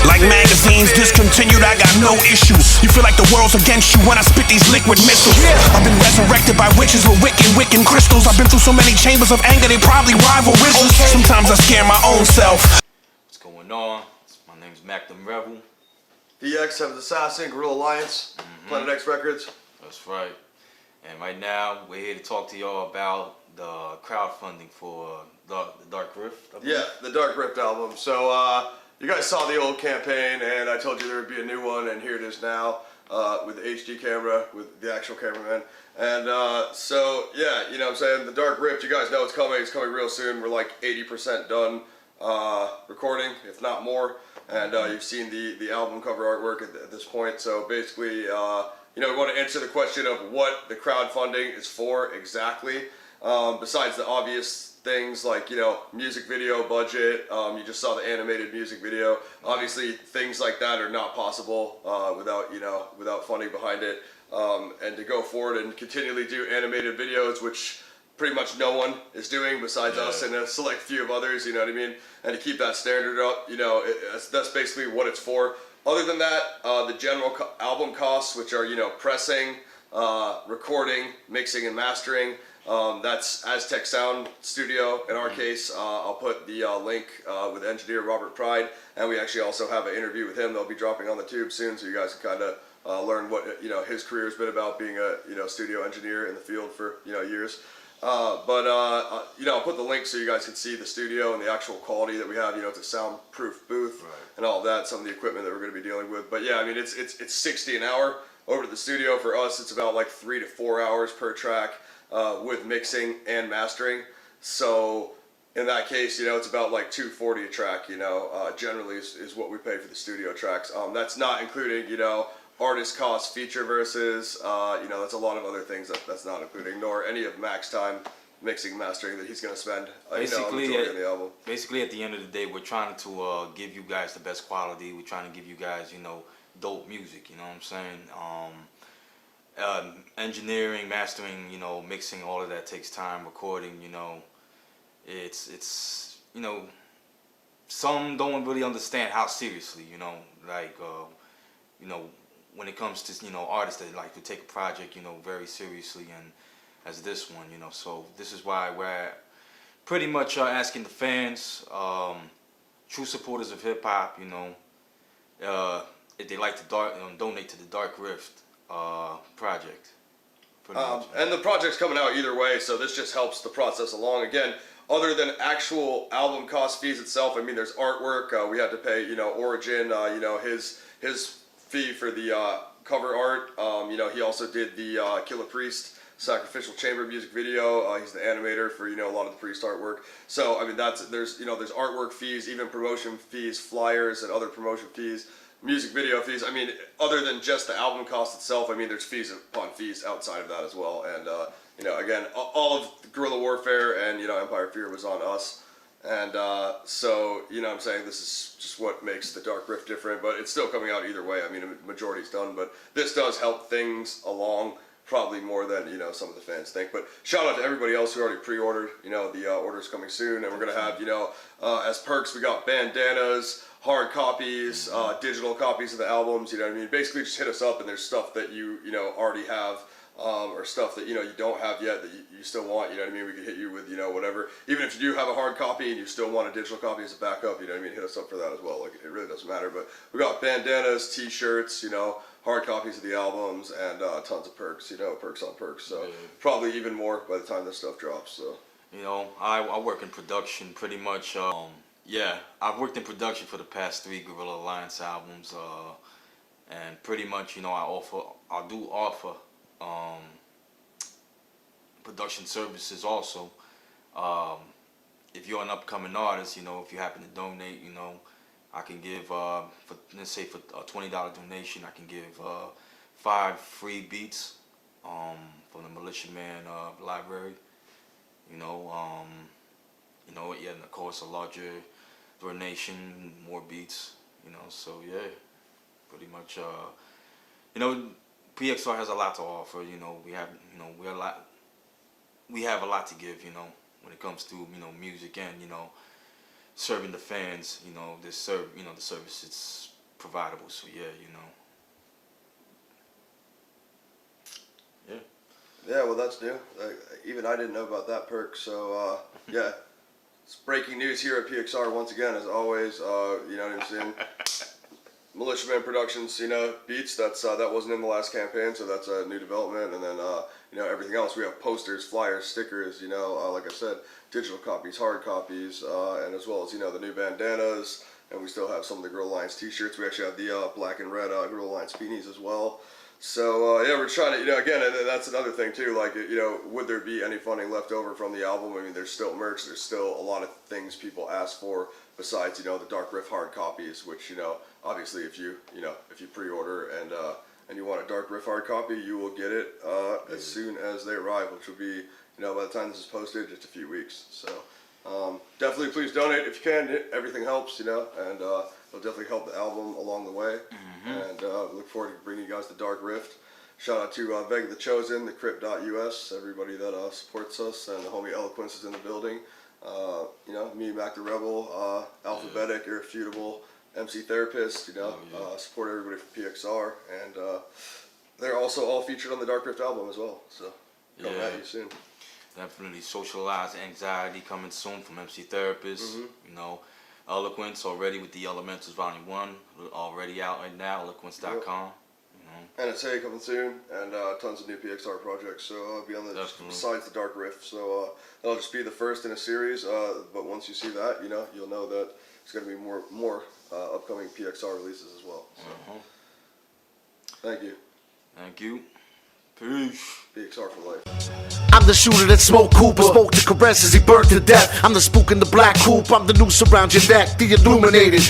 Like magazines discontinued, I got no issue. You feel like the world's against you when I spit these liquid missiles. I've been resurrected by witches with wicked crystals. I've been through so many chambers of anger, they probably rival wizards. Sometimes I scare my own self. What's going on? My name's Magnum Rebel. DX, Seventh Assassin, Guerrilla Alliance, Planet X Records. That's right. And right now, we're here to talk to y'all about the crowdfunding for the Dark Rift. Yeah, the Dark Rift album. So, you guys saw the old campaign, and I told you there would be a new one, and here it is now, with the HD camera, with the actual cameraman. And, so, yeah, you know what I'm saying, the Dark Rift, you guys know it's coming real soon. We're like 80% done recording, if not more. And you've seen the album cover artwork at this point. So basically, you know, we want to answer the question of what the crowdfunding is for exactly. Besides the obvious things like, you know, music video budget, you just saw the animated music video. Obviously, things like that are not possible without funding behind it. And to go forward and continually do animated videos, which pretty much no one is doing besides us and a select few of others, you know what I mean? And to keep that standard up, you know, that's basically what it's for. Other than that, the general album costs, which are, you know, pressing, recording, mixing, and mastering, that's Aztec Sound Studio in our case. I'll put the link with engineer Robert Pride, and we actually also have an interview with him that'll be dropping on the tube soon, so you guys can kind of learn what, you know, his career has been about, being a, you know, studio engineer in the field for, you know, years. You know, I'll put the link so you guys can see the studio and the actual quality that we have. You know, it's a soundproof booth and all of that, some of the equipment that we're going to be dealing with. But yeah, I mean, it's $60 an hour over to the studio. For us, it's about like 3 to 4 hours per track with mixing and mastering. So in that case, you know, it's about like $240 a track, you know, generally is what we pay for the studio tracks. That's not including, you know, artist cost, feature versus, you know, that's a lot of other things that's not including, nor any of Mac's time mixing, mastering that he's going to spend, basically, you know, on the album. Basically, at the end of the day, we're trying to give you guys the best quality. We're trying to give you guys, you know, dope music, you know what I'm saying? Engineering, mastering, you know, mixing, all of that takes time. Recording, you know, it's you know, some don't really understand how seriously, you know, like, you know, when it comes to, you know, artists that like to take a project, you know, very seriously, and as this one, you know, so this is why we're pretty much asking the fans, true supporters of hip hop, you know, if they like to donate to the Dark Rift project. And the project's coming out either way, so this just helps the process along. Again, other than actual album cost fees itself, I mean, there's artwork. We had to pay, you know, Origin, you know, his fee for the cover art. You know, he also did the Killer Priest Sacrificial Chamber music video. He's the animator for, you know, a lot of the Priest artwork. So I mean, there's artwork fees, even promotion fees, flyers, and other promotion fees, music video fees. I mean, other than just the album cost itself, I mean, there's fees upon fees outside of that as well. And you know, again, all of Guerrilla Warfare and, you know, Empire Fear was on us. And so, you know what I'm saying, this is just what makes the Dark Rift different, but it's still coming out either way. I mean, the majority's done, but this does help things along probably more than, you know, some of the fans think. But shout out to everybody else who already pre-ordered. You know, the order's coming soon, and we're going to have, you know, as perks, we got bandanas, hard copies, digital copies of the albums, you know what I mean? Basically, just hit us up, and there's stuff that you know, already have, or stuff that, you know, you don't have yet that you still want, you know what I mean? We could hit you with, you know, whatever. Even if you do have a hard copy and you still want a digital copy as a backup, you know what I mean? Hit us up for that as well. Like, it really doesn't matter. But we got bandanas, t-shirts, you know, hard copies of the albums, and tons of perks, you know, perks on perks. So probably even more by the time this stuff drops. So, you know, I work in production pretty much. Yeah, I've worked in production for the past 3 Guerrilla Alliance albums, and pretty much, you know, I do offer production services also. If you're an upcoming artist, you know, if you happen to donate, you know, I can give, let's say for a $20 donation, I can give 5 free beats from the Militiaman library. You know, yeah, and of course a larger donation, more beats. You know, so yeah, pretty much. You know, PXR has a lot to offer. You know, we have a lot to give. You know, when it comes to, you know, music and, you know, serving the fans, you know, the service it's providable. So yeah, you know. Yeah. Yeah, well, that's new. Even I didn't know about that perk. So yeah, it's breaking news here at PXR once again, as always. You know what I'm saying? Militiaman Productions, you know, beats. That wasn't in the last campaign, so that's a new development. And then you know, everything else. We have posters, flyers, stickers. You know, like I said, digital copies, hard copies, and as well as, you know, the new bandanas. And we still have some of the Guerrilla Lines T-shirts. We actually have the black and red Guerrilla Lines beanies as well. So yeah, we're trying to, you know, again, and that's another thing too, like, you know, would there be any funding left over from the album? I mean, there's still merch, there's still a lot of things people ask for besides, you know, the Dark Riff hard copies, which, you know, obviously if you pre-order and you want a Dark Riff hard copy, you will get it as soon as they arrive, which will be, you know, by the time this is posted, just a few weeks. So definitely please donate if you can. Everything helps, you know, and it'll definitely help the album along the way. And we look forward to bringing you guys the Dark Rift. Shout out to Vega the Chosen, the Crypt.us, everybody that supports us, and the homie Eloquence is in the building. You know, me, Mac the Rebel, Alphabetic, Irrefutable, MC Therapist, you know, support everybody from PXR. And they're also all featured on the Dark Rift album as well. So coming at you soon. Definitely. Socialize Anxiety coming soon from MC Therapist. You know, Eloquence already with the Elementals Volume 1 already out right now, eloquence.com. You know. NSA coming soon, and tons of new PXR projects. So I'll be on the besides the Dark Rift. So that'll just be the first in a series. But once you see that, you know, you'll know that it's going to be more upcoming PXR releases as well. So thank you. Thank you. Peace. PXR for life. I'm the shooter that smoked Cooper, spoke to caress as he burned to death. I'm the spook in the black coupe, I'm the noose around your neck, the illuminated.